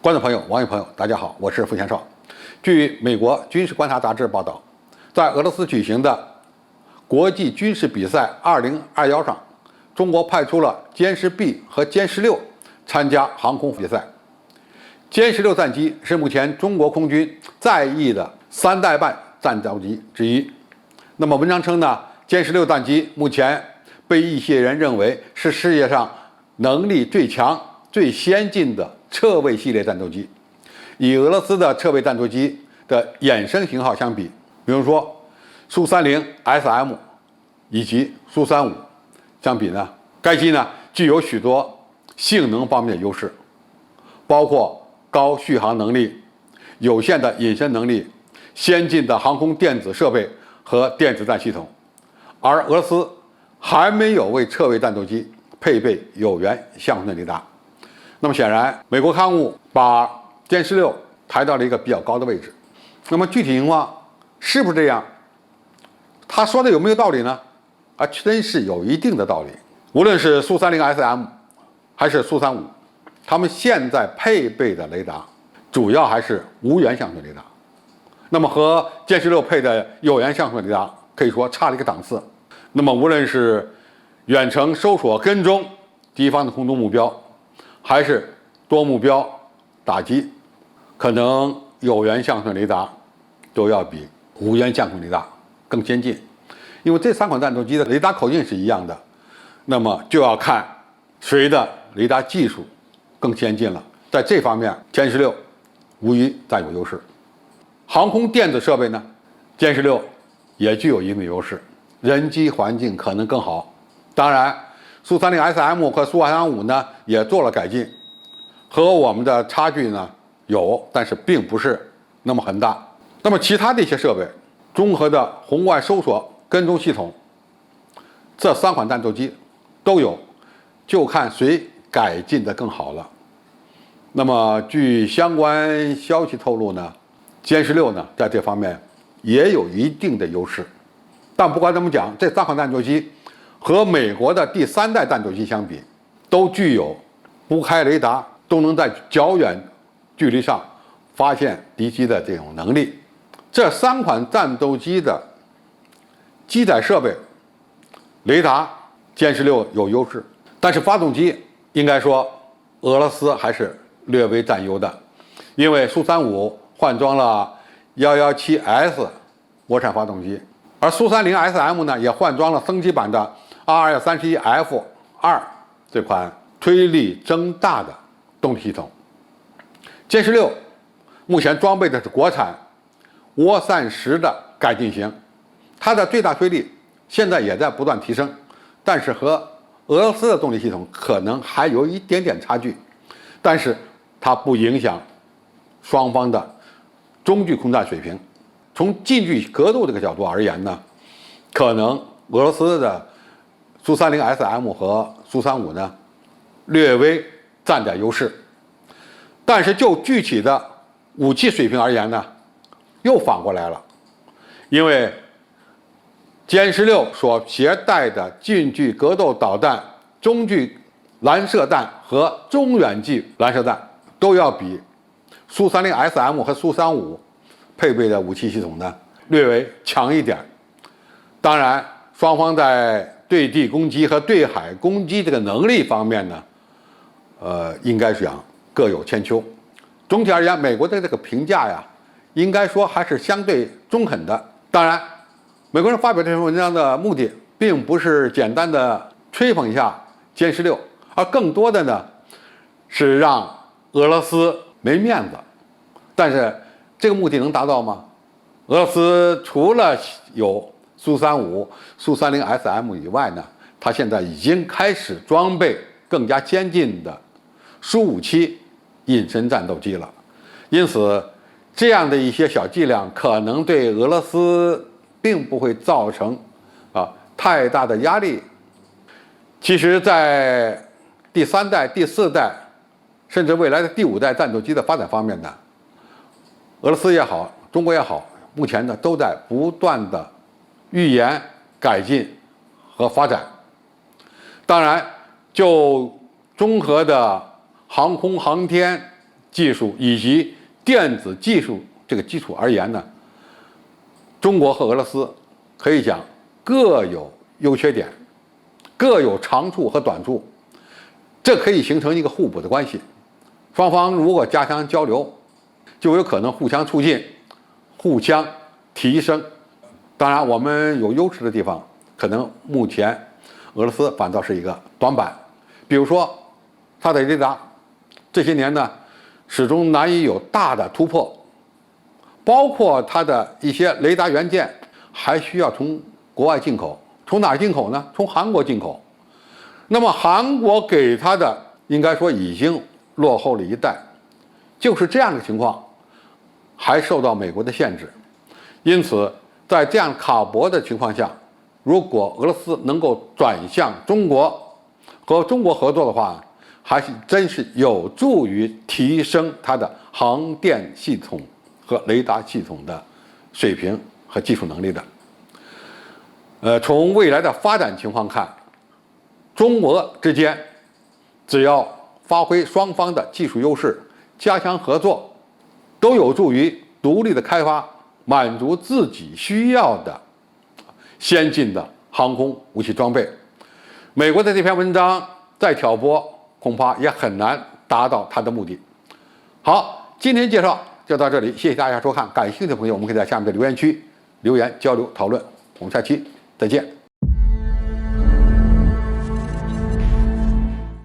观众朋友、网友朋友，大家好，我是付先少。据美国军事观察杂志报道，在俄罗斯举行的国际军事比赛2021上，中国派出了歼十 B 和歼十六参加航空比赛。歼十六战机是目前中国空军在役的3代半战斗机之一。那么文章称呢，歼十六战机目前被一些人认为是世界上能力最强、最先进的侧卫系列战斗机。与俄罗斯的侧卫战斗机的衍生型号相比，比如说苏 30SM 以及苏35相比呢，该机呢具有许多性能方面的优势，包括高续航能力、有限的隐身能力、先进的航空电子设备和电子战系统。而俄罗斯还没有为侧卫战斗机配备有源相控阵雷达。那么显然，美国刊物把歼十六抬到了一个比较高的位置。那么具体情况是不是这样？他说的有没有道理呢？真是有一定的道理。无论是苏 30SM 还是苏35，他们现在配备的雷达主要还是无源相控雷达。那么和歼十六配的有源相控雷达可以说差了一个档次。那么无论是远程搜索跟踪敌方的空中目标，还是多目标打击，可能有源相控雷达都要比无源相控雷达更先进。因为这3款战斗机的雷达口径是一样的，那么就要看谁的雷达技术更先进了。在这方面，歼十六无疑占有优势。航空电子设备呢，歼十六也具有一定的优势，人机环境可能更好。当然，苏 30SM 和苏25呢也做了改进，和我们的差距呢有，但是并不是那么很大。那么其他的一些设备，综合的红外搜索跟踪系统，这3款战斗机都有，就看谁改进的更好了。那么据相关消息透露呢，歼十六呢在这方面也有一定的优势。但不管怎么讲，这3款战斗机和美国的第3代战斗机相比，都具有不开雷达都能在较远距离上发现敌机的这种能力。这3款战斗机的机载设备、雷达，歼十六有优势，但是发动机应该说俄罗斯还是略微占优的，因为苏35换装了117S 国产发动机，而苏 30SM 呢也换装了升级版的 2231F2 这款推力增大的动力系统。歼十六目前装备的是国产涡扇10的改进型，它的最大推力现在也在不断提升，但是和俄罗斯的动力系统可能还有一点点差距，但是它不影响双方的中距空战水平。从近距格斗这个角度而言呢，可能俄罗斯的苏 30SM 和苏35呢略微占点优势，但是就具体的武器水平而言呢，又反过来了。因为歼十六所携带的近距格斗导弹、中距拦射弹和中远距拦射弹都要比苏 30SM 和苏35配备的武器系统呢略微强一点。当然，双方在对地攻击和对海攻击这个能力方面呢，应该是讲各有千秋。总体而言，美国的这个评价呀，应该说还是相对中肯的。当然，美国人发表这篇文章的目的，并不是简单的吹捧一下歼十六，而更多的呢，是让俄罗斯没面子。但是这个目的能达到吗？俄罗斯除了有苏35、苏 30SM 以外呢，它现在已经开始装备更加先进的苏57隐身战斗机了。因此，这样的一些小伎俩可能对俄罗斯并不会造成太大的压力。其实，在第3代、第4代，甚至未来的第5代战斗机的发展方面呢，俄罗斯也好，中国也好，目前呢都在不断的预研、改进和发展。当然，就综合的航空航天、技术以及电子技术这个基础而言呢，中国和俄罗斯可以讲各有优缺点，各有长处和短处，这可以形成一个互补的关系。双方如果加强交流，就有可能互相促进、互相提升。当然，我们有优势的地方，可能目前俄罗斯反倒是一个短板。比如说，它的雷达这些年呢，始终难以有大的突破，包括它的一些雷达元件还需要从国外进口。从哪儿进口呢？从韩国进口。那么韩国给它的应该说已经落后了一代，就是这样的情况，还受到美国的限制。因此，在这样卡脖的情况下，如果俄罗斯能够转向中国，和中国合作的话，还是真是有助于提升它的航电系统和雷达系统的水平和技术能力的。从未来的发展情况看，中俄之间只要发挥双方的技术优势，加强合作，都有助于独立的开发，满足自己需要的先进的航空武器装备。美国的这篇文章再挑拨，恐怕也很难达到它的目的。好，今天介绍就到这里，谢谢大家收看。感兴趣的朋友，我们可以在下面的留言区留言交流讨论。我们下期再见。